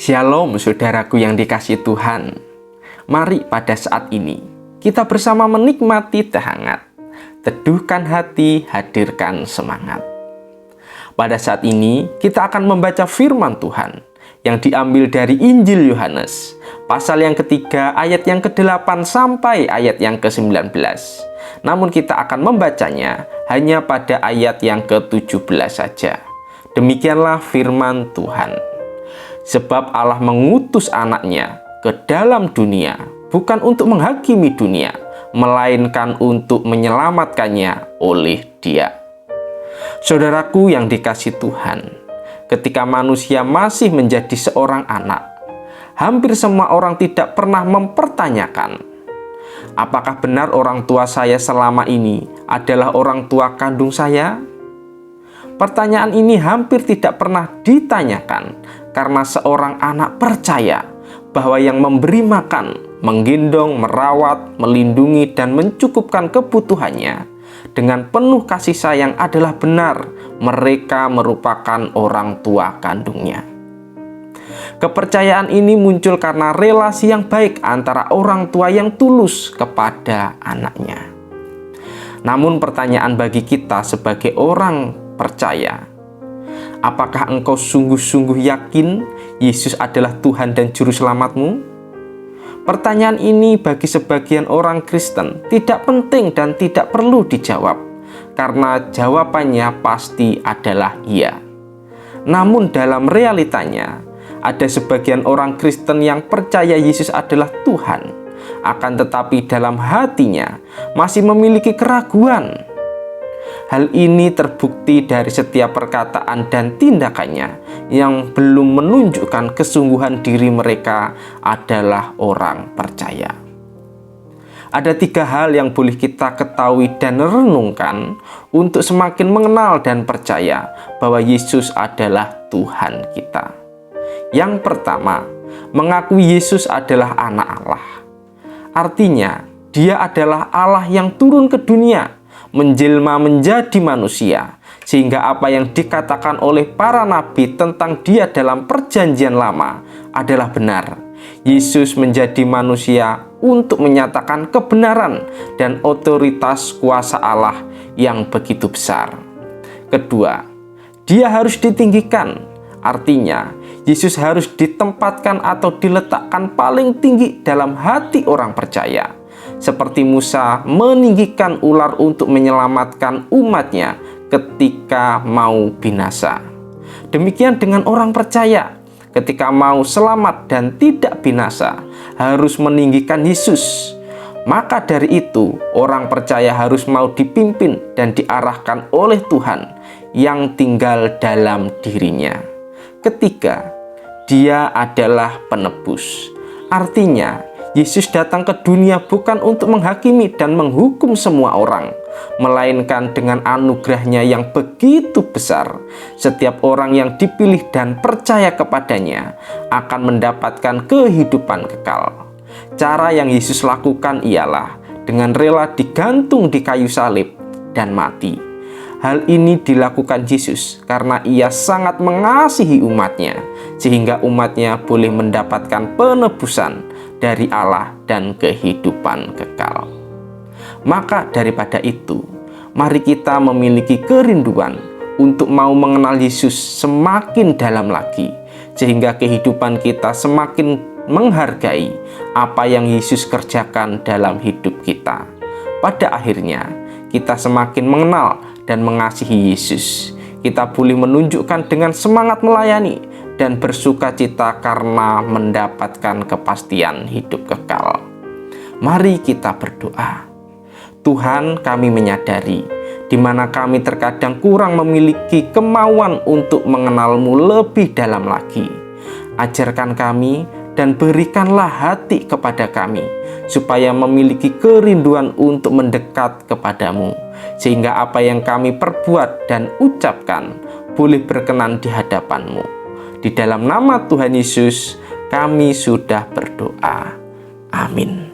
Shalom saudaraku yang dikasihi Tuhan. Mari pada saat ini kita bersama menikmati teh hangat. Teduhkan hati, hadirkan semangat. Pada saat ini kita akan membaca firman Tuhan yang diambil dari Injil Yohanes, pasal yang ketiga ayat yang ke-8 sampai ayat yang ke-19. Namun kita akan membacanya hanya pada ayat yang ke-17 saja. Demikianlah firman Tuhan. Sebab Allah mengutus anaknya ke dalam dunia bukan untuk menghakimi dunia, melainkan untuk menyelamatkannya oleh Dia. Saudaraku yang dikasihi Tuhan, ketika manusia masih menjadi seorang anak, hampir semua orang tidak pernah mempertanyakan, apakah benar orang tua saya selama ini adalah orang tua kandung saya? Pertanyaan ini hampir tidak pernah ditanyakan karena seorang anak percaya bahwa yang memberi makan, menggendong, merawat, melindungi, dan mencukupkan kebutuhannya dengan penuh kasih sayang adalah benar. Mereka merupakan orang tua kandungnya. Kepercayaan ini muncul karena relasi yang baik antara orang tua yang tulus kepada anaknya. Namun pertanyaan bagi kita sebagai orang percaya, apakah engkau sungguh-sungguh yakin Yesus adalah Tuhan dan Juru Selamatmu? Pertanyaan ini bagi sebagian orang Kristen tidak penting dan tidak perlu dijawab, karena jawabannya pasti adalah iya. Namun dalam realitanya, ada sebagian orang Kristen yang percaya Yesus adalah Tuhan, akan tetapi dalam hatinya masih memiliki keraguan. Hal ini terbukti dari setiap perkataan dan tindakannya yang belum menunjukkan kesungguhan diri mereka adalah orang percaya. Ada 3 hal yang boleh kita ketahui dan renungkan untuk semakin mengenal dan percaya bahwa Yesus adalah Tuhan kita. Yang pertama, mengakui Yesus adalah anak Allah. Artinya, Dia adalah Allah yang turun ke dunia, menjelma menjadi manusia, sehingga apa yang dikatakan oleh para nabi tentang Dia dalam perjanjian lama adalah benar. Yesus menjadi manusia untuk menyatakan kebenaran dan otoritas kuasa Allah yang begitu besar. Kedua, Dia harus ditinggikan. Artinya, Yesus harus ditempatkan atau diletakkan paling tinggi dalam hati orang percaya, seperti Musa meninggikan ular untuk menyelamatkan umatnya ketika mau binasa. Demikian dengan orang percaya, ketika mau selamat dan tidak binasa, harus meninggikan Yesus. Maka dari itu, orang percaya harus mau dipimpin dan diarahkan oleh Tuhan yang tinggal dalam dirinya. Ketiga, Dia adalah penebus. Artinya, Yesus datang ke dunia bukan untuk menghakimi dan menghukum semua orang, melainkan dengan anugerahnya yang begitu besar, setiap orang yang dipilih dan percaya kepadanya akan mendapatkan kehidupan kekal. Cara yang Yesus lakukan ialah dengan rela digantung di kayu salib dan mati. Hal ini dilakukan Yesus karena Ia sangat mengasihi umatnya, sehingga umatnya boleh mendapatkan penebusan dari Allah dan kehidupan kekal. Maka daripada itu, mari kita memiliki kerinduan untuk mau mengenal Yesus semakin dalam lagi, sehingga kehidupan kita semakin menghargai apa yang Yesus kerjakan dalam hidup kita. Pada akhirnya, kita semakin mengenal dan mengasihi Yesus. Kita boleh menunjukkan dengan semangat melayani dan bersuka cita karena mendapatkan kepastian hidup kekal. Mari kita berdoa. Tuhan, kami menyadari di mana kami terkadang kurang memiliki kemauan untuk mengenal-Mu lebih dalam lagi. Ajarkan kami dan berikanlah hati kepada kami, supaya memiliki kerinduan untuk mendekat kepadamu, sehingga apa yang kami perbuat dan ucapkan boleh berkenan di hadapan-Mu. Di dalam nama Tuhan Yesus, kami sudah berdoa. Amin.